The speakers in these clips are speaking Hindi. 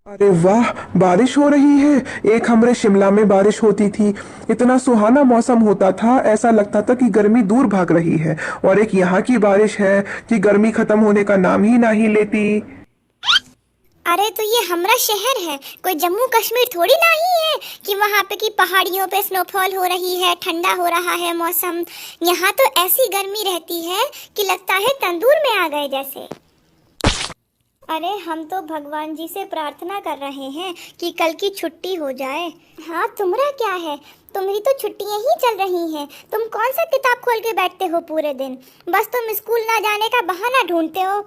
अरे वाह, बारिश हो रही है। एक हमरे शिमला में बारिश होती थी, इतना सुहाना मौसम होता था, ऐसा लगता था कि गर्मी दूर भाग रही है। और एक यहाँ की बारिश है कि गर्मी खत्म होने का नाम ही नहीं लेती। अरे तो ये हमारा शहर है, कोई जम्मू कश्मीर थोड़ी ना ही है कि वहाँ पे की पहाड़ियों पे स्नोफॉल हो रही है, ठंडा हो रहा है मौसम। यहाँ तो ऐसी गर्मी रहती है कि लगता है तंदूर में आ गए जैसे। अरे हम तो भगवान जी से प्रार्थना कर रहे हैं कि कल की छुट्टी हो जाए। हाँ, तुम्हारा क्या है, तुम्हारी तो छुट्टियां ही चल रही हैं। तुम कौन सा किताब खोल के बैठते हो पूरे दिन, बस तुम स्कूल ना जाने का बहाना ढूंढते हो।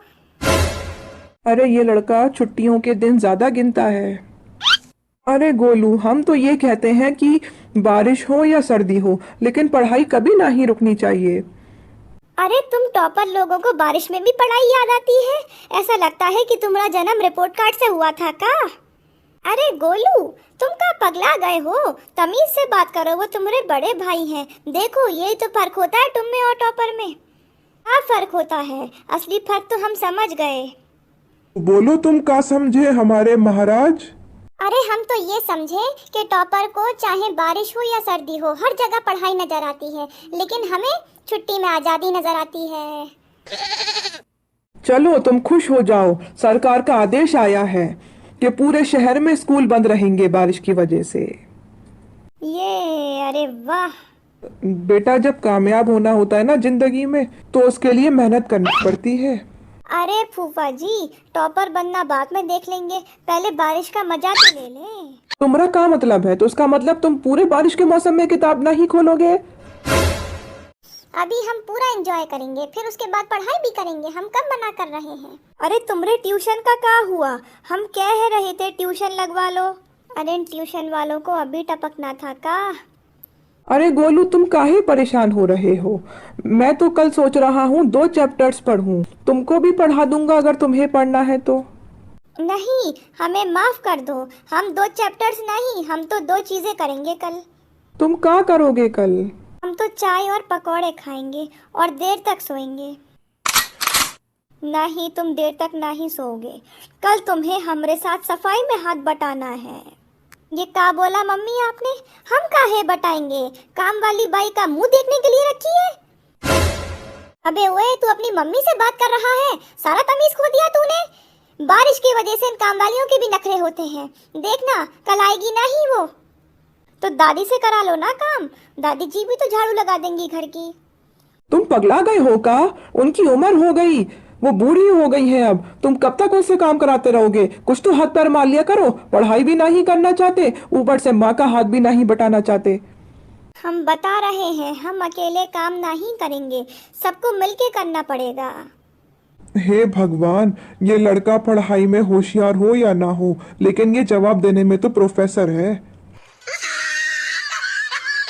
अरे ये लड़का छुट्टियों के दिन ज्यादा गिनता है। अरे गोलू, हम तो ये कहते हैं कि बारिश हो या सर्दी हो, लेकिन पढ़ाई कभी नहीं रुकनी चाहिए। अरे तुम टॉपर लोगों को बारिश में भी पढ़ाई याद आती है? ऐसा लगता है कि तुम्हारा जन्म रिपोर्ट कार्ड से हुआ था का। अरे गोलू, तुम का पगला गए हो? तमीज से बात करो, वो तुम्हारे बड़े भाई हैं। देखो यही तो फर्क होता है तुम में और टॉपर में। क्या फर्क होता है? असली फर्क तो हम समझ गए। बोलो, तुम क्या समझे हमारे महाराज? अरे हम तो ये समझे कि टॉपर को चाहे बारिश हो या सर्दी हो, हर जगह पढ़ाई नजर आती है, लेकिन हमें छुट्टी में आजादी नजर आती है। चलो तुम खुश हो जाओ, सरकार का आदेश आया है कि पूरे शहर में स्कूल बंद रहेंगे बारिश की वजह से। ये अरे वाह। बेटा, जब कामयाब होना होता है ना जिंदगी में, तो उसके लिए मेहनत करनी पड़ती है। अरे फूफा जी, टॉपर बनना बाद में देख लेंगे, पहले बारिश का मजा तो ले लें। तुम्हारा क्या मतलब है? तो उसका मतलब तुम पूरे बारिश के मौसम में किताब नहीं खोलोगे? अभी हम पूरा एंजॉय करेंगे, फिर उसके बाद पढ़ाई भी करेंगे। हम कब मना कर रहे हैं? अरे तुम्हारे ट्यूशन का क्या हुआ? हम कह रहे थे ट्यूशन लगवा लो। अरे ट्यूशन वालों को अभी टपकना था का। अरे गोलू, तुम काहे परेशान हो रहे हो? मैं तो कल सोच रहा हूँ 2 चैप्टर्स पढ़ूं। तुमको भी पढ़ा दूंगा अगर तुम्हें पढ़ना है तो। नहीं, हमें माफ कर दो। हम 2 चैप्टर्स नहीं, हम तो 2 चीजें करेंगे कल। तुम क्या करोगे कल? हम तो चाय और पकौड़े खाएंगे और देर तक सोएंगे। नहीं, तुम देर तक नहीं सोओगे। कल तुम्हें हमरे साथ सफाई में हाथ बटाना है। ये क्या बोला मम्मी आपने? हम काहे बटाएंगे? काम वाली बाई का मुंह देखने के लिए रखी है? अबे ओए, तू अपनी मम्मी से बात कर रहा है? सारा तमीज खो दिया तूने। बारिश की वजह से इन काम वालियों के भी नखरे होते हैं। देखना कल आएगी नहीं वो, तो दादी से करा लो ना काम। दादी जी भी तो झाड़ू लगा देंगी घर की। तुम पगला गए हो का? उनकी उम्र हो गई, वो बूढ़ी हो गई है। अब तुम कब तक उससे काम कराते रहोगे? कुछ तो हाथ पैर मार लिया करो। पढ़ाई भी नहीं करना चाहते, ऊपर से माँ का हाथ भी नहीं बटाना चाहते। हम बता रहे हैं, हम अकेले काम नहीं करेंगे, सबको मिलके करना पड़ेगा। हे भगवान, ये लड़का पढ़ाई में होशियार हो या ना हो, लेकिन ये जवाब देने में तो प्रोफेसर है।